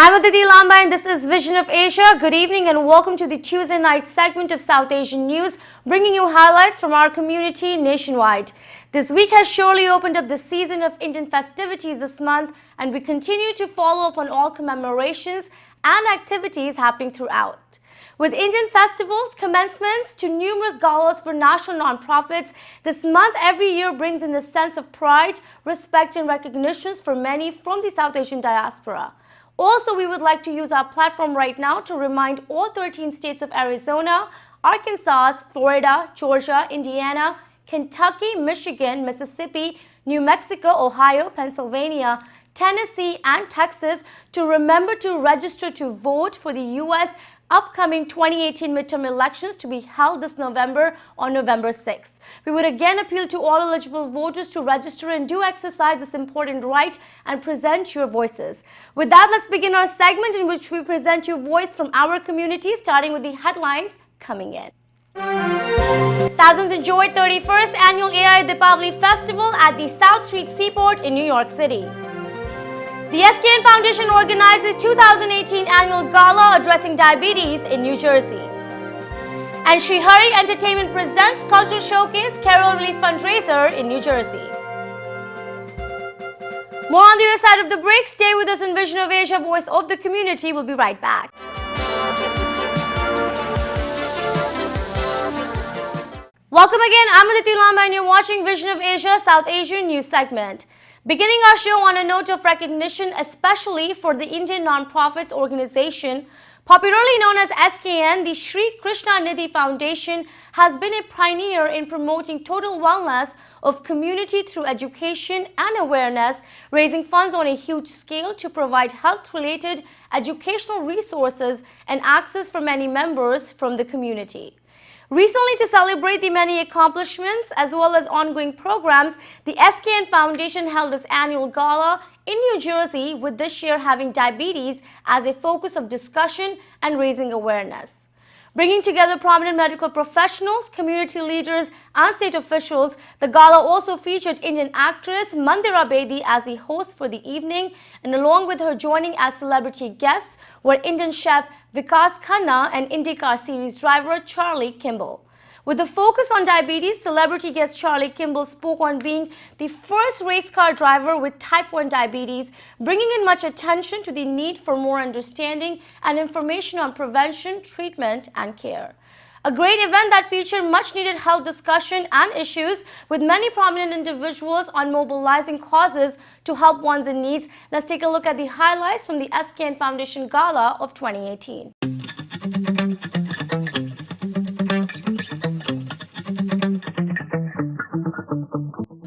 I'm Aditi Lamba and this is Vision of Asia. Good evening and welcome to the Tuesday night segment of South Asian News, bringing you highlights from our community nationwide. This week has surely opened up the season of Indian festivities this month, and we continue to follow up on all commemorations and activities happening throughout. With Indian festivals, commencements to numerous galas for national non-profits, this month every year brings in a sense of pride, respect and recognitions for many from the South Asian diaspora. Also, we would like to use our platform right now to remind all 13 states of Arizona, Arkansas, Florida, Georgia, Indiana, Kentucky, Michigan, Mississippi, New Mexico, Ohio, Pennsylvania, Tennessee and Texas to remember to register to vote for the U.S. upcoming 2018 midterm elections to be held this November on November 6th. We would again appeal to all eligible voters to register and do exercise this important right and present your voices. With that, let's begin our segment in which we present you voice from our community, starting with the headlines coming in. Thousands enjoyed 31st Annual AI Deepavali Festival at the South Street Seaport in New York City. The SKN Foundation organizes 2018 Annual Gala addressing diabetes in New Jersey. And Shri Entertainment presents Cultural Showcase Carol Relief Fundraiser in New Jersey. More on the other side of the break. Stay with us in Vision of Asia, Voice of the Community. We'll be right back. Welcome again. I'm Aditi Lamba and you're watching Vision of Asia, South Asian News segment. Beginning our show on a note of recognition, especially for the Indian non-profits organization, popularly known as SKN, the Shri Krishna Nidhi Foundation has been a pioneer in promoting total wellness of community through education and awareness, raising funds on a huge scale to provide health-related educational resources and access for many members from the community. Recently, to celebrate the many accomplishments as well as ongoing programs, the SKN Foundation held its annual gala in New Jersey, with this year having diabetes as a focus of discussion and raising awareness. Bringing together prominent medical professionals, community leaders and state officials, the gala also featured Indian actress Mandira Bedi as the host for the evening, and along with her joining as celebrity guests were Indian chef Vikas Khanna and IndyCar series driver Charlie Kimball. With the focus on diabetes, celebrity guest Charlie Kimball spoke on being the first race car driver with type 1 diabetes, bringing in much attention to the need for more understanding and information on prevention, treatment and care. A great event that featured much needed health discussion and issues with many prominent individuals on mobilizing causes to help ones in need. Let's take a look at the highlights from the SKN Foundation Gala of 2018.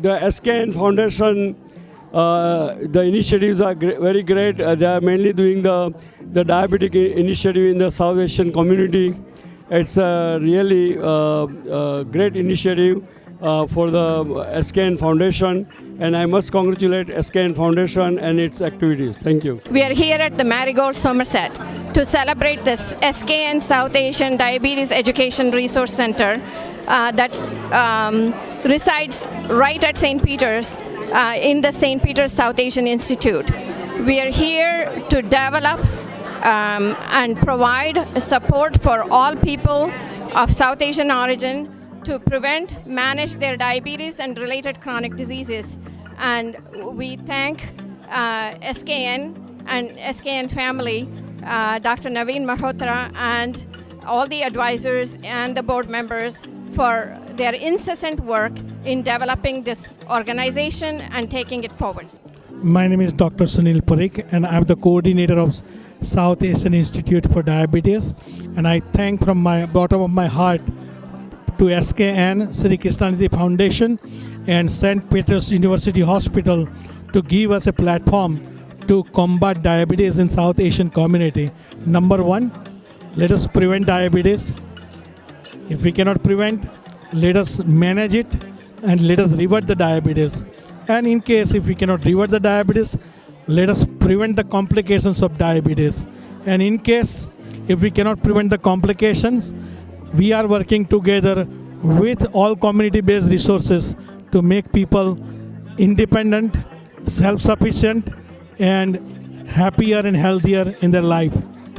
The SKN Foundation, the initiatives are very great. They are mainly doing the diabetic initiative in the South Asian community. It's a really great initiative for the SKN Foundation, and I must congratulate SKN Foundation and its activities. Thank you. We are here at the Marigold, Somerset to celebrate this SKN South Asian Diabetes Education Resource Center that resides right at St. Peter's in the St. Peter's South Asian Institute. We are here to develop and provide support for all people of South Asian origin to prevent, manage their diabetes and related chronic diseases. And we thank SKN and SKN family, Dr. Naveen Malhotra and all the advisors and the board members for their incessant work in developing this organization and taking it forward. My name is Dr. Sunil Parikh and I'm the coordinator of South Asian Institute for Diabetes, and I thank from my bottom of my heart to SKN, Shri Krishna Nidhi Foundation and St. Peter's University Hospital to give us a platform to combat diabetes in South Asian community. Number one, let us prevent diabetes. If we cannot prevent, let us manage it and let us revert the diabetes. And in case if we cannot revert the diabetes, let us prevent the complications of diabetes. And in case if we cannot prevent the complications, we are working together with all community-based resources to make people independent, self-sufficient, and happier and healthier in their life.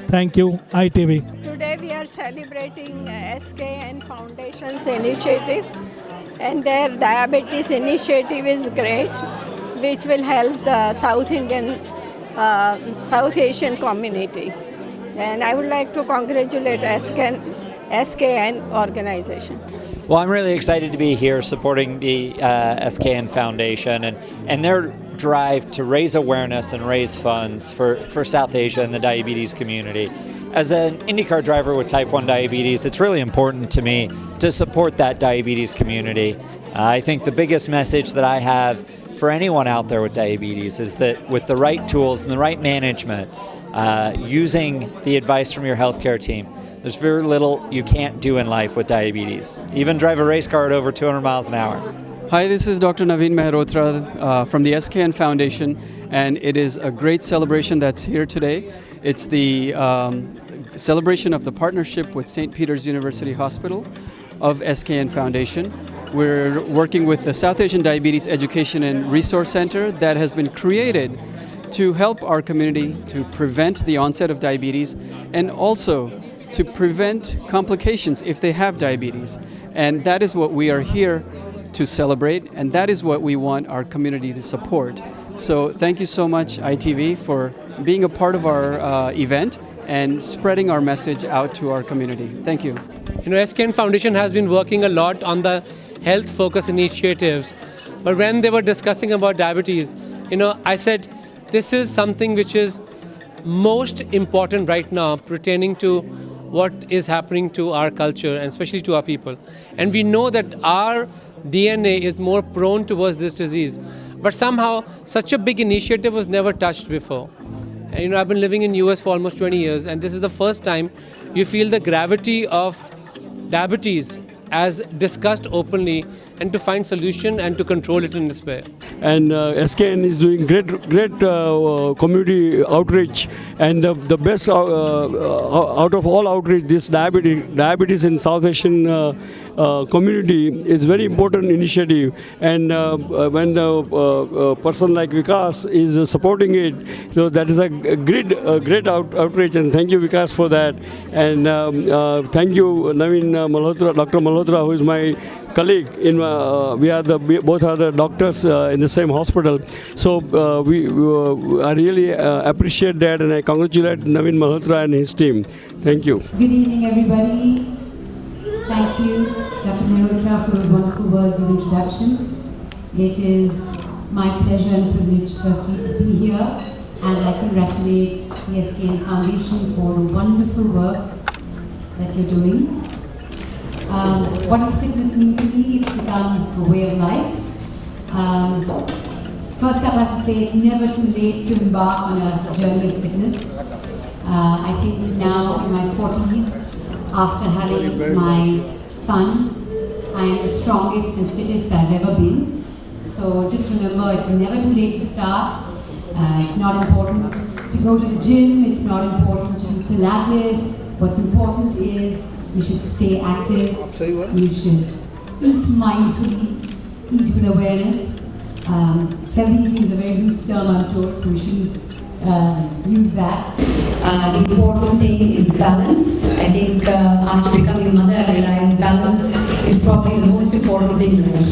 Thank you, ITV. Today we are celebrating SKN Foundation's initiative, and their diabetes initiative is great, which will help the South Asian community. And I would like to congratulate SKN organization. Well, I'm really excited to be here supporting the SKN Foundation and their drive to raise awareness and raise funds for South Asia and the diabetes community. As an IndyCar driver with type 1 diabetes, it's really important to me to support that diabetes community. I think the biggest message that I have for anyone out there with diabetes is that with the right tools and the right management, using the advice from your healthcare team, there's very little you can't do in life with diabetes. Even drive a race car at over 200 miles an hour. Hi, this is Dr. Naveen Mehrotra from the SKN Foundation, and it is a great celebration that's here today. It's the celebration of the partnership with St. Peter's University Hospital of SKN Foundation. We're working with the South Asian Diabetes Education and Resource Center that has been created to help our community to prevent the onset of diabetes and also to prevent complications if they have diabetes. And that is what we are here to celebrate, and that is what we want our community to support. So thank you so much, ITV, for being a part of our event and spreading our message out to our community. Thank you. SKN Foundation has been working a lot on the health focus initiatives, but when they were discussing about diabetes, I said this is something which is most important right now pertaining to what is happening to our culture and especially to our people. And we know that our DNA is more prone towards this disease, but somehow such a big initiative was never touched before. And I've been living in US for almost 20 years, and this is the first time you feel the gravity of diabetes as discussed openly, and to find solution and to control it in this way. And SKN is doing great community outreach, and the best out of all outreach, this diabetes in South Asian community is very important initiative. And when the person like Vikas is supporting it, so that is a great outreach. And thank you, Vikas, for that. And thank you, Naveen Malhotra, Dr. Malhotra, who is my colleague. We are both are the doctors in the same hospital. So I really appreciate that, and I congratulate Naveen Malhotra and his team. Thank you. Good evening, everybody. Thank you, Dr. Mehrotra, for those wonderful words of introduction. It is my pleasure and privilege, firstly, to be here, and I congratulate the SKN Foundation for the wonderful work that you're doing. What does fitness mean to me? It's become a way of life. First, I'd like to say it's never too late to embark on a journey of fitness. I think now in my 40s, after having my son, I am the strongest and fittest I've ever been. So just remember, it's never too late to start. It's not important to go to the gym. It's not important to do Pilates. What's important is you should stay active. You should eat mindfully, eat with awareness. Healthy eating is a very loose term, I'm told, so we shouldn't use that. The important thing is balance. I think after becoming a mother, I realized balance is probably the most important thing in life.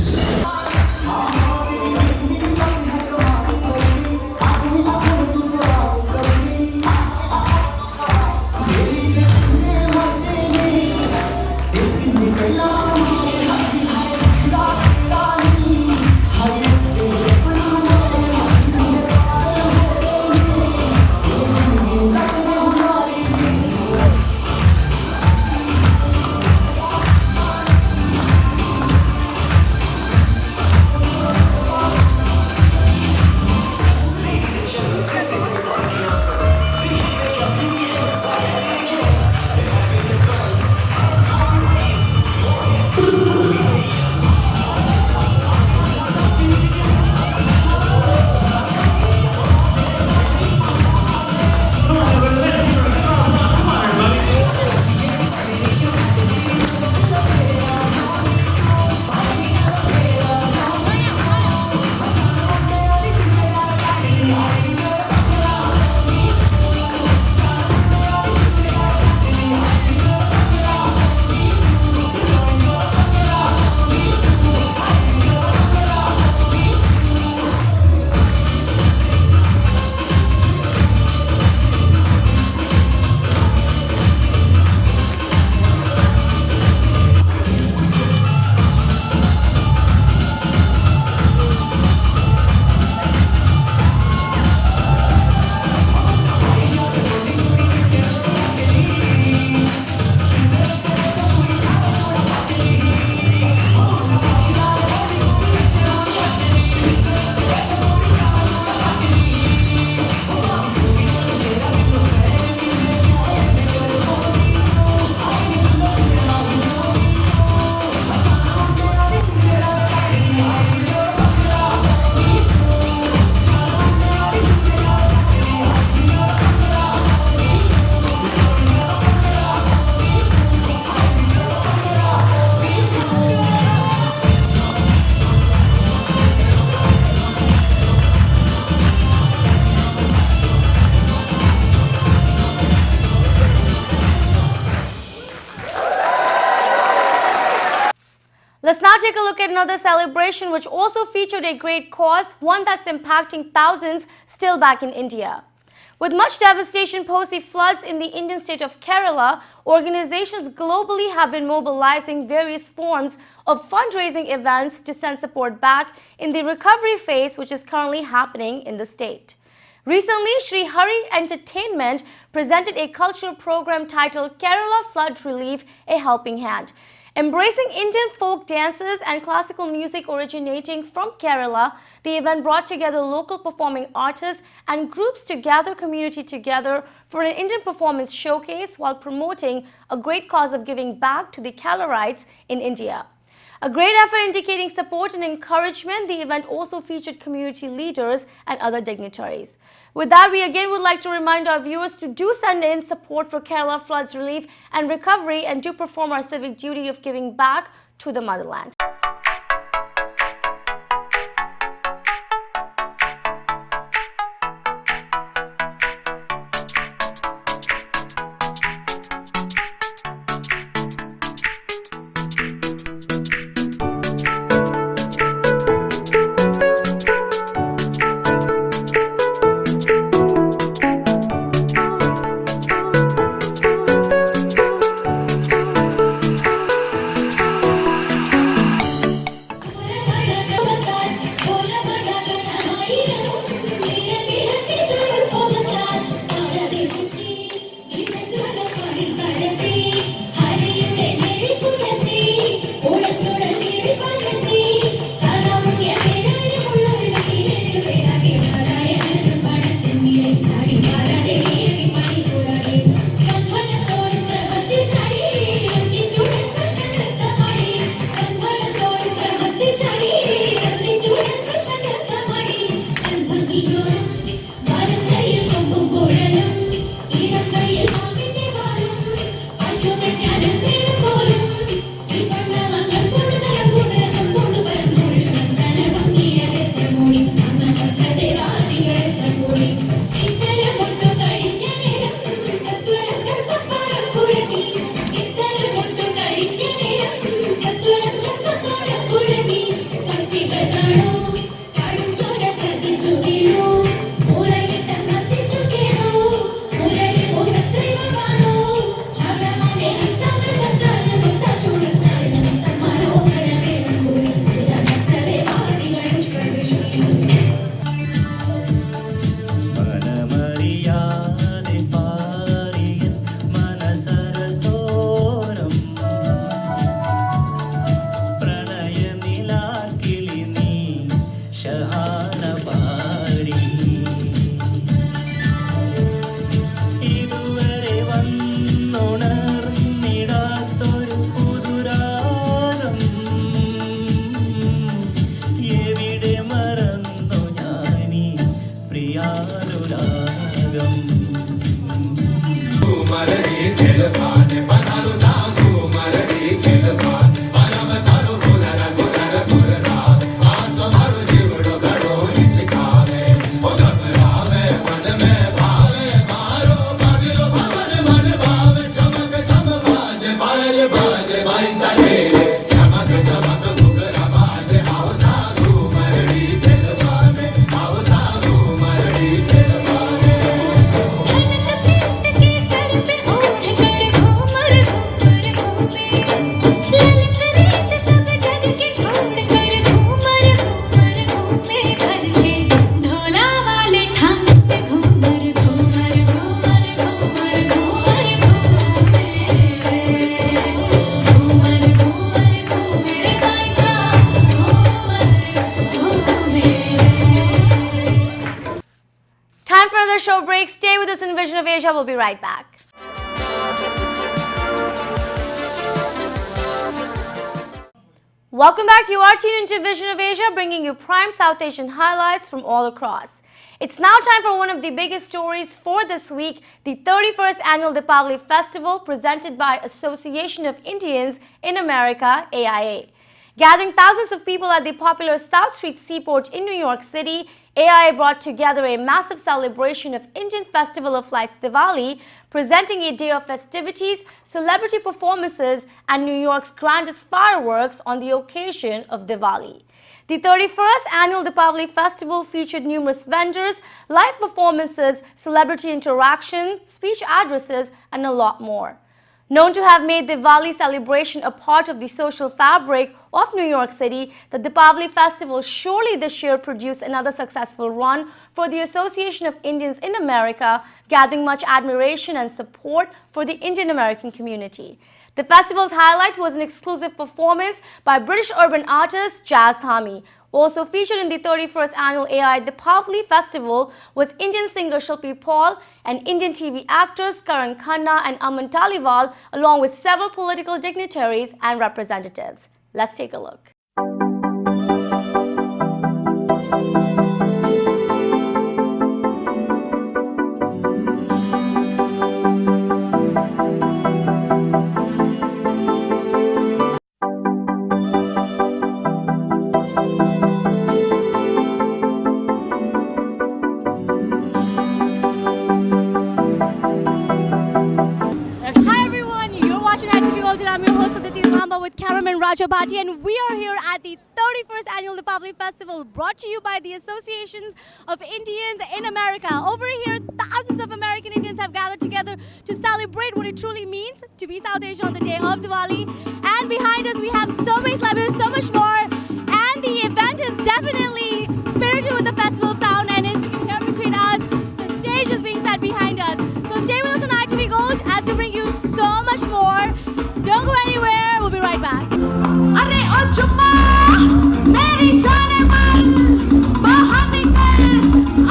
take a look at another celebration which also featured a great cause, one that's impacting thousands still back in India. With much devastation post the floods in the Indian state of Kerala, organizations globally have been mobilizing various forms of fundraising events to send support back in the recovery phase which is currently happening in the state. Recently, Shri Entertainment presented a cultural program titled Kerala Flood Relief, A Helping Hand. Embracing Indian folk dances and classical music originating from Kerala, the event brought together local performing artists and groups to gather community together for an Indian performance showcase while promoting a great cause of giving back to the Keralites in India. A great effort indicating support and encouragement, the event also featured community leaders and other dignitaries. With that, we again would like to remind our viewers to do send in support for Kerala floods relief and recovery and do perform our civic duty of giving back to the motherland. Time for another show break. Stay with us in Vision of Asia. We'll be right back. Welcome back. You are tuned into Vision of Asia, bringing you prime South Asian highlights from all across. It's now time for one of the biggest stories for this week, the 31st Annual Deepavali Festival presented by Association of Indians in America, AIA. Gathering thousands of people at the popular South Street Seaport in New York City, AIA brought together a massive celebration of Indian Festival of Lights Diwali, presenting a day of festivities, celebrity performances, and New York's grandest fireworks on the occasion of Diwali. The 31st annual Deepavali festival featured numerous vendors, live performances, celebrity interaction, speech addresses, and a lot more. Known to have made Diwali celebration a part of the social fabric of New York City, the Deepavali festival surely this year produced another successful run for the Association of Indians in America, gathering much admiration and support for the Indian American community. The festival's highlight was an exclusive performance by British urban artist Jazz Thami. Also featured in the 31st annual AI Deepavali festival was Indian singer Shri Paul and Indian TV actors Karan Khanna and Aman Taliwal, along with several political dignitaries and representatives. Let's take a look. I'm your host Aditi Lamba with cameraman Raja Bhatti, and we are here at the 31st Annual Deepavali Festival, brought to you by the Associations of Indians in America. Over here, thousands of American Indians have gathered together to celebrate what it truly means to be South Asian on the day of Diwali. And behind us, we have so many celebrities, so much more. And the event is definitely spirited with the festival sound, and if you can hear between us, the stage is being set behind us. So stay with us on ITV Gold as we bring you so much more. Don't go anywhere, we'll be right back. Arre o chumma, meri jaane mal, bahar nikal,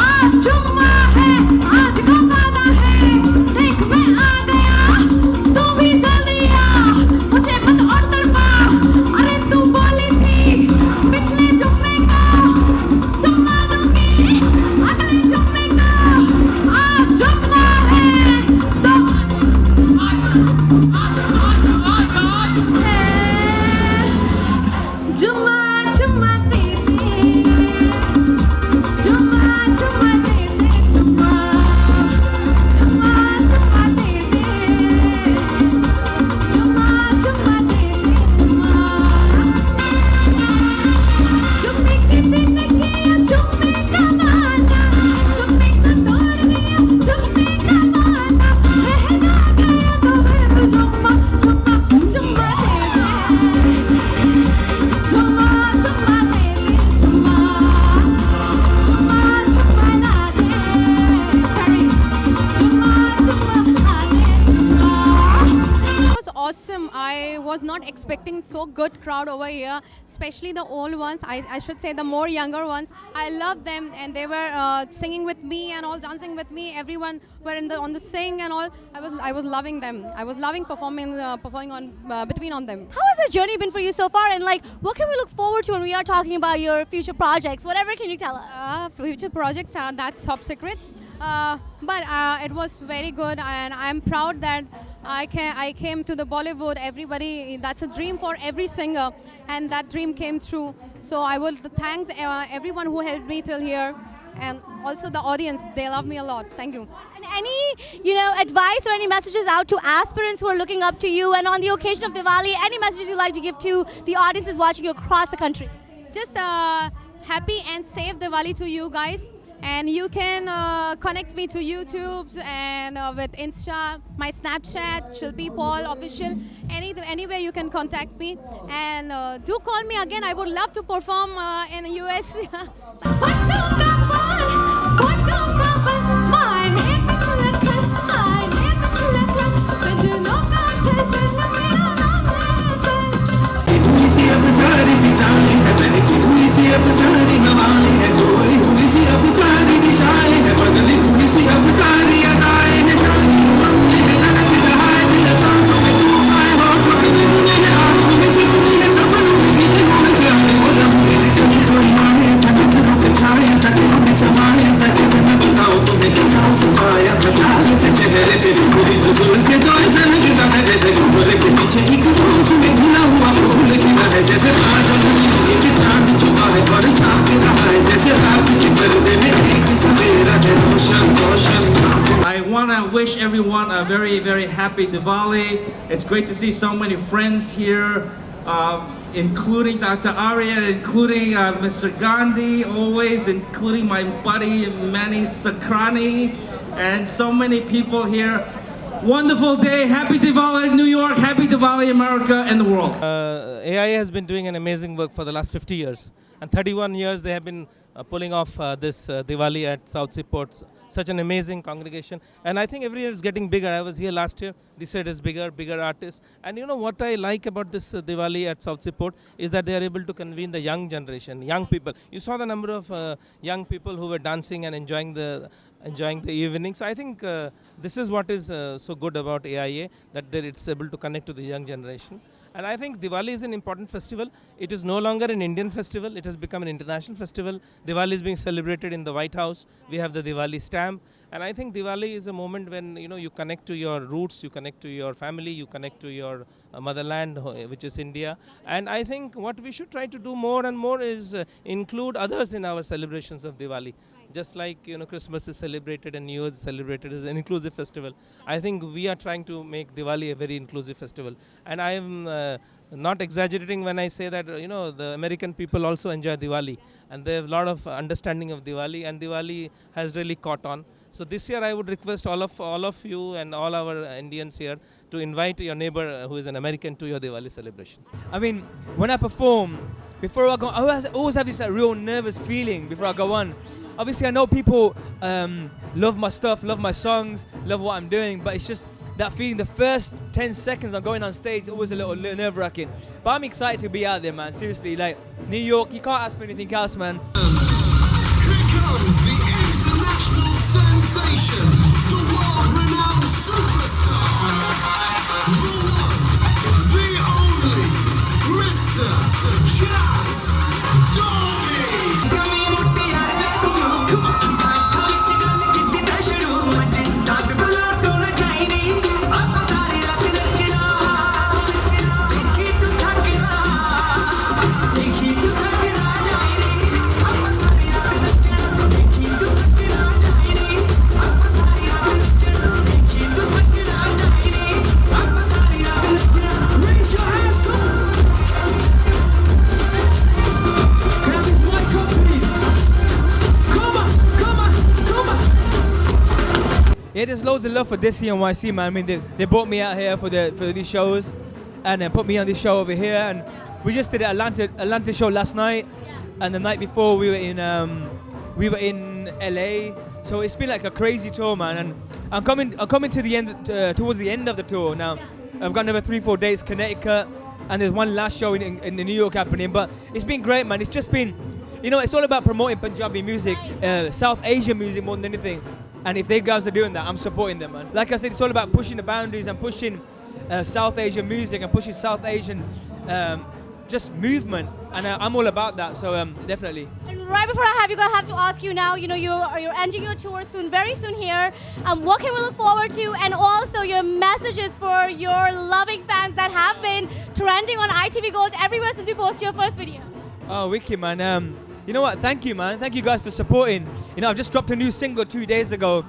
aaj chumma hai, aaj gana hai, dekh main aa gaya, tu bhi jaldi aa, mujhe mat aur tarpa, arre tu boli thi, pichle chumme ka, chumma dungi, agle chumme ka, aaj chumma hai, to Chumma chumma de de, chumma chumma de de, chumma chumma chumma de de, chumma chumma de de, chumma. Chummi kisi ne kiya chummi ka maana, chummi ka tod diya chummi ka maana, reh na gaya to phir chumma chumma chumma de de. Awesome. I was not expecting so good crowd over here, especially the old ones. I should say the more younger ones. I love them, and they were singing with me and all, dancing with me. Everyone were on the sing and all. I was loving them. I was loving performing on between on them. How has the journey been for you so far, and like what can we look forward to when we are talking about your future projects? Whatever can you tell us? Future projects, that's top secret. But it was very good, and I'm proud that I came to the Bollywood. Everybody, that's a dream for every singer, and that dream came true. So I will thanks everyone who helped me till here, and also the audience. They love me a lot. Thank you. And any advice or any messages out to aspirants who are looking up to you, and on the occasion of Diwali, any messages you'd like to give to the audiences watching you across the country? Just happy and safe Diwali to you guys. And you can connect me to YouTube and with Insta, my Snapchat, Shri Paul official. Anywhere you can contact me, and do call me again. I would love to perform in the US. जैसे wish everyone a very, very happy Diwali. It's great to see so many friends here, including Dr. Arya, including Mr. Gandhi, always, including my buddy Manny Sakrani, and so many people here. Wonderful day. Happy Diwali, New York. Happy Diwali, America, and the world. AIA has been doing an amazing work for the last 50 years. And 31 years they have been pulling off this Diwali at South Seaport. Such an amazing congregation. And I think every year it's getting bigger. I was here last year. This year it is bigger artists. And you know what I like about this Diwali at South Seaport is that they are able to convene the young generation, young people. You saw the number of young people who were dancing and enjoying the evening. So I think this is what is so good about AIA, that it's able to connect to the young generation. And I think Diwali is an important festival. It is no longer an Indian festival. It has become an international festival. Diwali is being celebrated in the White House. We have the Diwali stamp. And I think Diwali is a moment when you connect to your roots, you connect to your family, you connect to your motherland, which is India. And I think what we should try to do more and more is include others in our celebrations of Diwali. Just like Christmas is celebrated and New Year is celebrated as an inclusive festival. I think we are trying to make Diwali a very inclusive festival. And I am not exaggerating when I say that the American people also enjoy Diwali, and they have a lot of understanding of Diwali, and Diwali has really caught on. So this year I would request all of you and all our Indians here to invite your neighbor who is an American to your Diwali celebration. I mean, when I perform, before I go, I always have this real nervous feeling before I go on. Obviously, I know people love my stuff, love my songs, love what I'm doing, but it's just that feeling, the first 10 seconds I'm going on stage, always a little nerve-wracking. But I'm excited to be out there, man. Seriously, like, New York, you can't ask for anything else, man. Here comes the international sensation, the world-renowned superstar, the one, the only, Mr. Jazz Dolby. Yeah, there's loads of love for Desi and YC, man. I mean, they brought me out here for these shows, and then put me on this show over here. And we just did an Atlanta show last night, and the night before we were in LA. So it's been like a crazy tour, man. And I'm coming to the end, towards the end of the tour now. I've got another 3-4 dates, Connecticut, and there's one last show in New York happening. But it's been great, man. It's just been, it's all about promoting Punjabi music, South Asian music more than anything. And if they guys are doing that, I'm supporting them, man. Like I said, it's all about pushing the boundaries and pushing South Asian music and pushing South Asian just movement. And I'm all about that, so definitely. And right before I have to ask you now, you're ending your tour soon, very soon here. What can we look forward to? And also your messages for your loving fans that have been trending on ITV Gold everywhere since you posted your first video. Oh, wicked, man. You know what? Thank you, man. Thank you guys for supporting. I've just dropped a new single 2 days ago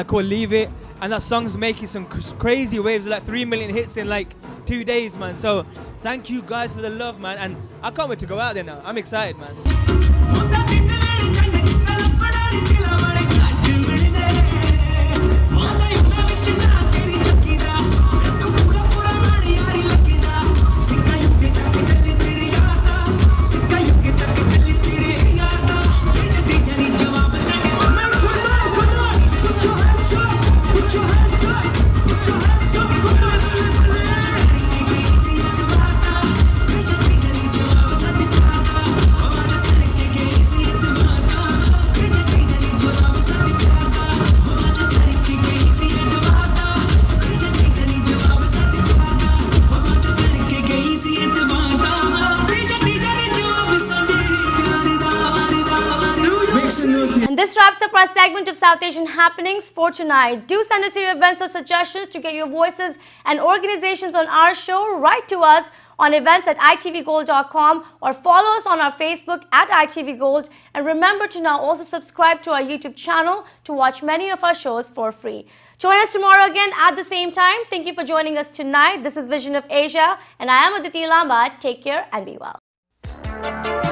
called Leave It. And that song's making some crazy waves, like 3 million hits in like 2 days, man. So thank you guys for the love, man. And I can't wait to go out there now. I'm excited, man. And this wraps up our segment of South Asian happenings for tonight. Do send us your events or suggestions to get your voices and organizations on our show. Write to us on events at itvgold.com or follow us on our Facebook at itvgold. And remember to now also subscribe to our YouTube channel to watch many of our shows for free. Join us tomorrow again at the same time. Thank you for joining us tonight. This is Vision of Asia and I am Aditi Lamba. Take care and be well.